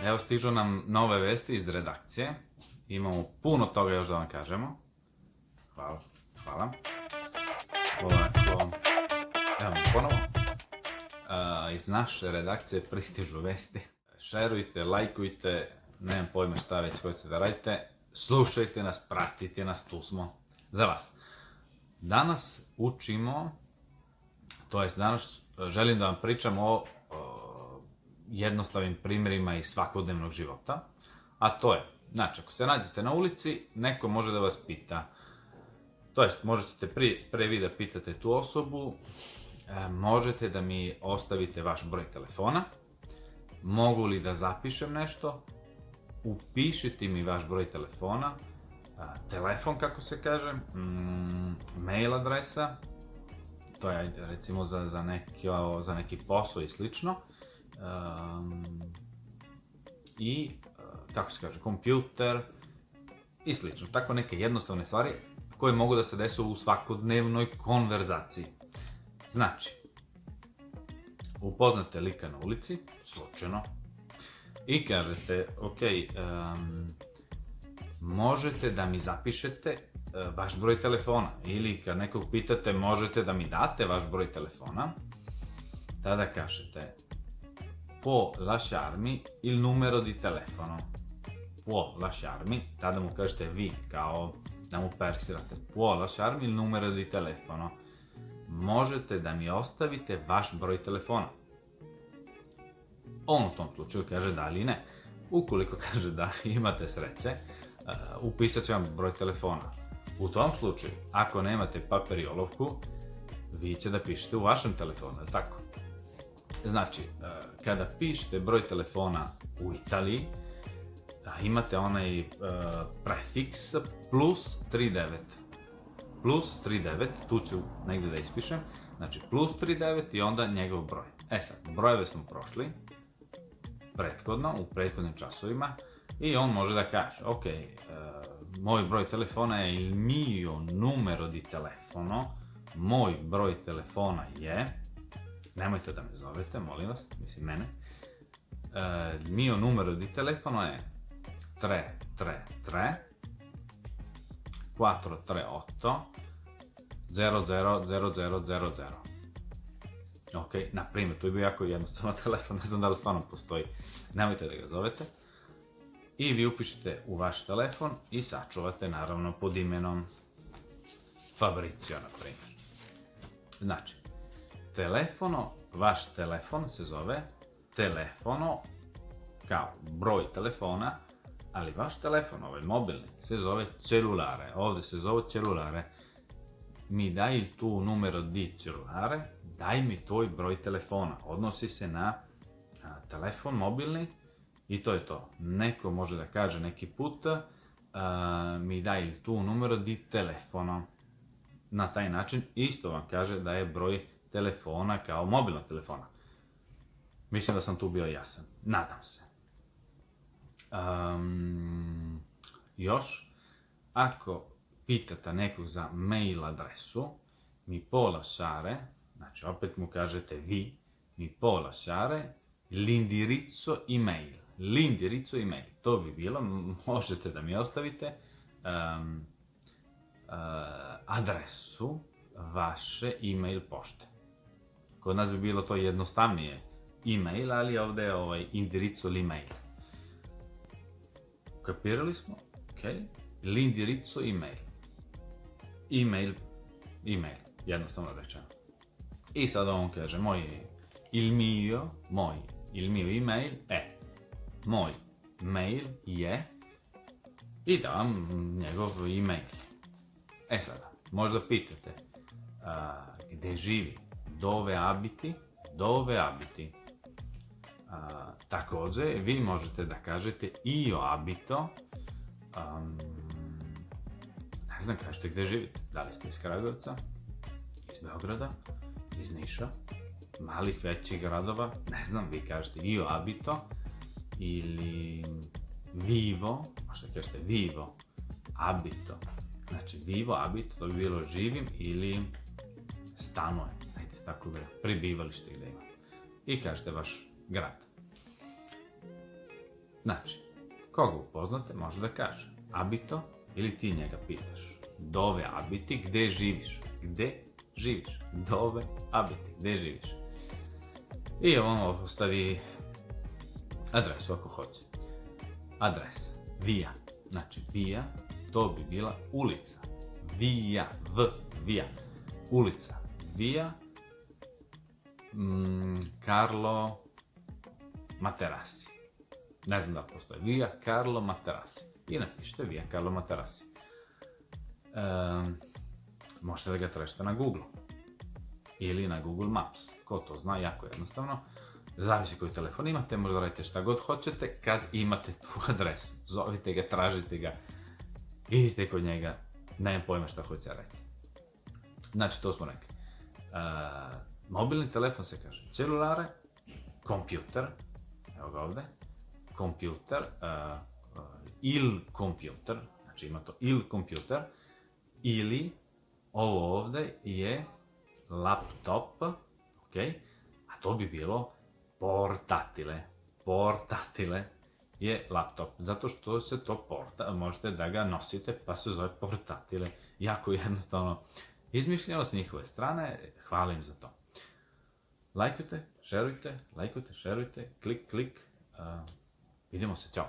Evo stižu nam nove vesti iz redakcije. Imamo puno toga još da vam kažemo. Hvala. Ovako, evo mi ponovo. Iz naše redakcije pristižu vesti. Šerujte, lajkujte, nemam pojma šta već hoćete da radite. Slušajte nas, pratite nas, tu smo za vas. Danas učimo, to jest danas želim da vam pričam o jednostavnim primjerima iz svakodnevnog života, a to je, znači, ako se nađete na ulici, neko može da vas pita, to jest, možete pre vi da pitate tu osobu, možete da mi ostavite vaš broj telefona, mogu li da zapišem nešto, upišite mi vaš broj telefona, telefon, kako se kaže, mail adresa, to je recimo za neki posao i slično, i, kako se kaže, kompjuter i slično. Tako neke jednostavne stvari koje mogu da se desi u svakodnevnoj konverzaciji. Znači, upoznate lika na ulici, slučajno, i kažete, ok, možete da mi zapišete vaš broj telefona, ili kad nekog pitate možete da mi date vaš broj telefona, tada kažete può lasciarmi il numero di telefono. Può lasciarmi, tada mu kažete vi, kao da mu persirate. Può lasciarmi il numero di telefono. Možete da mi ostavite vaš broj telefona. On u tom slučaju kaže da ili ne. Ukoliko kaže da, imate sreće, upisat će vam broj telefona. U tom slučaju, ako nemate papir i olovku, vi će da pišete u vašem telefonu, je tako? Znači, kada pišete broj telefona u Italiji, imate onaj prefiks plus 39. Plus 39, tu ću negdje da ispišem, znači plus 39 i onda njegov broj. E sad, brojeve smo prošli prethodno, u prethodnim časovima, i on može da kaže, ok, moj broj telefona je il mio numero di telefono, moj broj telefona je, nemojte da me zovete, molim vas, mislim mene, mio numero di telefono je 333 438 000000. Ok, na primjer, to je bio jako jednostavno telefon, ne znam da li stvarno postoji, nemojte da ga zovete. I vi upišete u vaš telefon i sačuvate naravno pod imenom Fabrizio, na primjer. Znači, vaš telefon se zove telefono kao broj telefona, ali vaš telefon, ovaj mobilni, se zove cellulare. Ovdje se zove cellulare. Mi daj il tuo numero di cellulare, daj mi tvoj broj telefona. Odnosi se na telefon mobilni i to je to. Neko može da kaže neki put, mi daj il tuo numero di telefono. Na taj način isto vam kaže da je broj telefona kao mobilnog telefona. Mislim da sam tu bio jasan. Nadam se. Još, ako pitate nekog za mail adresu, mi può lasciare, znači opet mu kažete vi, mi può lasciare l'indirizzo email. L'indirizzo email, to bi bilo, možete da mi ostavite adresu vaše email pošte. Kod nas bi bilo to jednostavnije email, ali ovdje je ovaj indirizzo l'email. Kapirali smo? Ok. L'indirizzo email. Email, jednostavno rečeno. I sad on kaže, il mio email è, moj mail je, i da vam njegov email. E sada, možda pitate, gde živi, dove abiti. Također, vi možete da kažete io abito, ne znam, kažete gde živite, da li ste iz Kragujevca, iz Beograda, iz Niša, malih, većih gradova, ne znam, vi kažete io abito, ili vivo, možete kažete vivo, abito, znači vivo, abito, to bi bilo živim, ili stanuje, ajde, tako da prebivalište gde ima. I kažete vaš grad. Znači, koga upoznate može da kaže abito ili ti njega pitaš dove abiti, gde živiš? Gde živiš? Dove abiti, gde živiš? I on ostavi adresu ako hoće. Adresa, via. Znači, via, to bi bila ulica. Via, via. Ulica, via Carlo Materassi. Ne znam da postoji. Via Carlo Materassi. I napišite Via Carlo Materassi. Možete da ga tražite na Google. Ili na Google Maps. Ko to zna, jako jednostavno. Zavisi koji telefon imate, možda radite šta god hoćete kad imate tu adresu. Zovite ga, tražite ga, idite kod njega, nemam pojma šta hoće raditi. Znači, to smo rekli. Mobilni telefon se kaže celulare, kompjuter, evo ga ovde, kompjuter, il kompjuter, znači ima to il kompjuter, ili ovo ovde je laptop, ok, a to bi bilo portatile. Portatile je laptop, zato što se to možete da ga nosite, pa se zove portatile. Jako jednostavno izmišljeno s njihove strane, hvala im za to. Lajkujte, šerujte, klik, vidimo se, ćao.